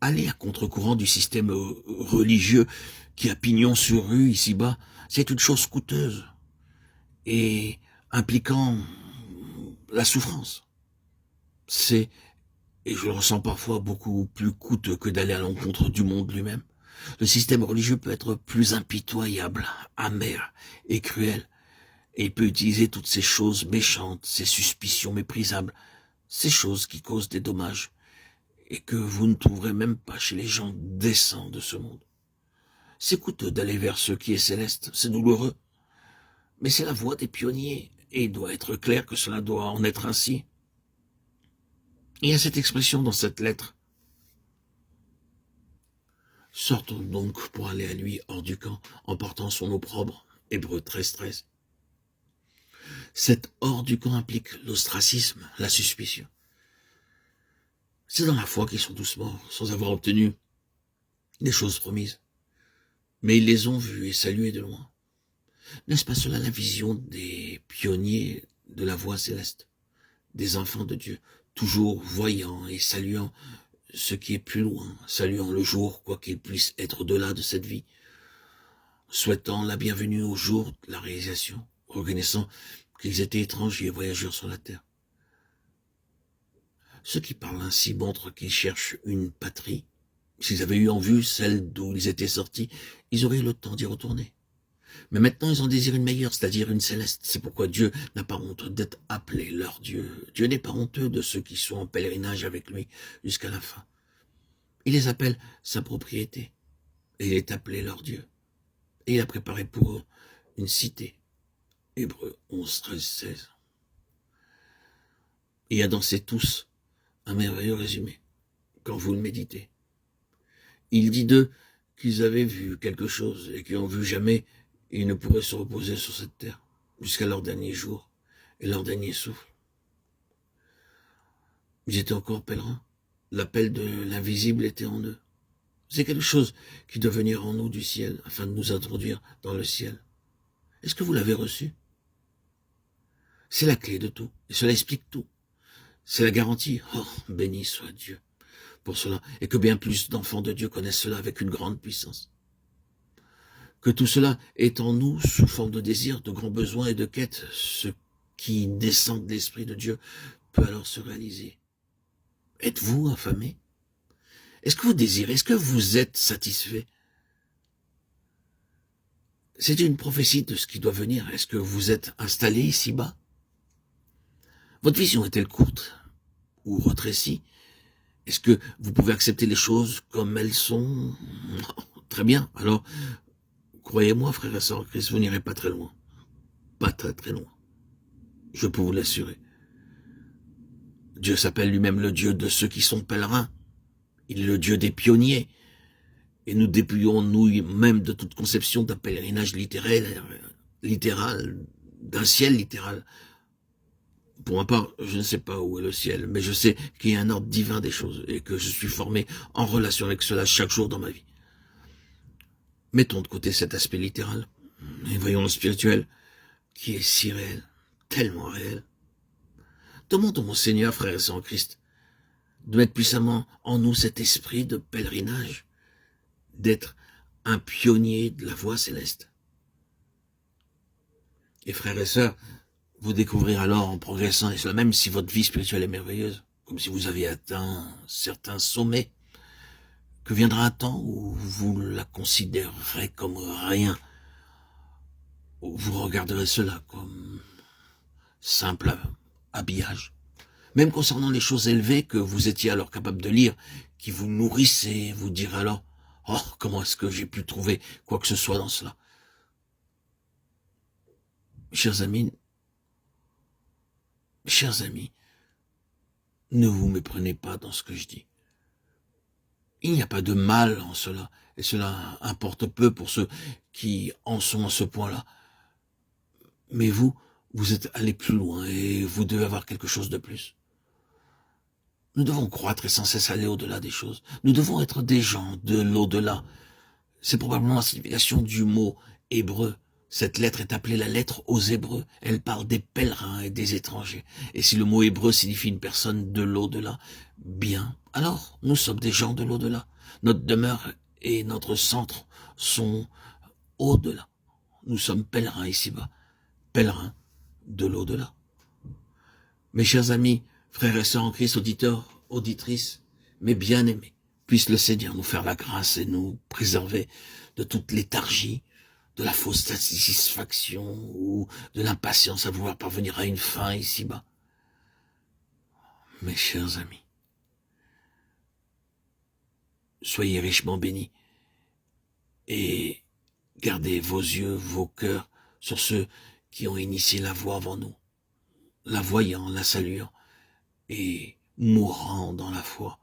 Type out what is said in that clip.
aller à contre-courant du système religieux qui a pignon sur rue ici-bas, c'est une chose coûteuse et impliquant la souffrance. C'est, et je le ressens parfois, beaucoup plus coûteux que d'aller à l'encontre du monde lui-même. Le système religieux peut être plus impitoyable, amer et cruel, et il peut utiliser toutes ces choses méchantes, ces suspicions méprisables, ces choses qui causent des dommages, et que vous ne trouverez même pas chez les gens décents de ce monde. C'est coûteux d'aller vers ce qui est céleste, c'est douloureux, mais c'est la voie des pionniers, et il doit être clair que cela doit en être ainsi. Il y a cette expression dans cette lettre. Sortons donc pour aller à lui hors du camp, en portant son opprobre, Hébreux 13:13. Cet hors du camp implique l'ostracisme, la suspicion. C'est dans la foi qu'ils sont tous morts, sans avoir obtenu les choses promises. Mais ils les ont vus et salués de loin. N'est-ce pas cela la vision des pionniers de la voie céleste, des enfants de Dieu, toujours voyant et saluant ce qui est plus loin, saluant le jour, quoi qu'il puisse être au-delà de cette vie, souhaitant la bienvenue au jour de la réalisation, reconnaissant qu'ils étaient étrangers et voyageurs sur la terre. Ceux qui parlent ainsi montrent qu'ils cherchent une patrie. S'ils avaient eu en vue celle d'où ils étaient sortis, ils auraient eu le temps d'y retourner. Mais maintenant, ils en désirent une meilleure, c'est-à-dire une céleste. C'est pourquoi Dieu n'a pas honte d'être appelé leur Dieu. Dieu n'est pas honteux de ceux qui sont en pèlerinage avec lui jusqu'à la fin. Il les appelle sa propriété, et il est appelé leur Dieu. Et il a préparé pour eux une cité. Hébreux 11, 13, 16. Il y a dans ces tous un merveilleux résumé, quand vous le méditez. Il dit d'eux qu'ils avaient vu quelque chose et qu'ils n'ont vu jamais, ils ne pourraient se reposer sur cette terre jusqu'à leur dernier jour et leur dernier souffle. Ils étaient encore pèlerins. L'appel de l'invisible était en eux. C'est quelque chose qui doit venir en nous du ciel afin de nous introduire dans le ciel. Est-ce que vous l'avez reçu? C'est la clé de tout et cela explique tout. C'est la garantie. Oh, béni soit Dieu pour cela, et que bien plus d'enfants de Dieu connaissent cela avec une grande puissance. Que tout cela est en nous sous forme de désir, de grands besoins et de quêtes. Ce qui descend de l'Esprit de Dieu peut alors se réaliser. Êtes-vous affamé? Est-ce que vous désirez? Est-ce que vous êtes satisfait? C'est une prophétie de ce qui doit venir. Est-ce que vous êtes installé ici-bas? Votre vision est-elle courte ou rétrécie? Est-ce que vous pouvez accepter les choses comme elles sont? Très bien. Alors, croyez-moi, frères et sœurs en Christ, vous n'irez pas très loin. Pas très très loin. Je peux vous l'assurer. Dieu s'appelle lui-même le Dieu de ceux qui sont pèlerins. Il est le Dieu des pionniers. Et nous dépouillons nous-mêmes de toute conception d'un pèlerinage littéral, d'un ciel littéral. Pour ma part, je ne sais pas où est le ciel, mais je sais qu'il y a un ordre divin des choses et que je suis formé en relation avec cela chaque jour dans ma vie. Mettons de côté cet aspect littéral et voyons le spirituel qui est si réel, tellement réel. Demandons au Seigneur, frères et sœurs en Christ, de mettre puissamment en nous cet esprit de pèlerinage, d'être un pionnier de la voie céleste. Et frères et sœurs, vous découvrirez alors en progressant, et cela même si votre vie spirituelle est merveilleuse, comme si vous aviez atteint certains sommets, que viendra un temps où vous la considérerez comme rien, où vous regarderez cela comme simple habillage. Même concernant les choses élevées que vous étiez alors capable de lire, qui vous nourrissaient, vous direz alors, oh, comment est-ce que j'ai pu trouver quoi que ce soit dans cela? Chers amis, ne vous méprenez pas dans ce que je dis. Il n'y a pas de mal en cela, et cela importe peu pour ceux qui en sont à ce point-là. Mais vous êtes allés plus loin, et vous devez avoir quelque chose de plus. Nous devons croître et sans cesse aller au-delà des choses. Nous devons être des gens de l'au-delà. C'est probablement la signification du mot hébreu. Cette lettre est appelée la lettre aux Hébreux. Elle parle des pèlerins et des étrangers. Et si le mot hébreu signifie une personne de l'au-delà, bien, alors nous sommes des gens de l'au-delà. Notre demeure et notre centre sont au-delà. Nous sommes pèlerins ici-bas, pèlerins de l'au-delà. Mes chers amis, frères et sœurs en Christ, auditeurs, auditrices, mes bien-aimés, puisse le Seigneur nous faire la grâce et nous préserver de toute léthargie, de la fausse satisfaction ou de l'impatience à vouloir parvenir à une fin ici-bas. Mes chers amis, soyez richement bénis et gardez vos yeux, vos cœurs sur ceux qui ont initié la voie avant nous, la voyant, la saluant et mourant dans la foi,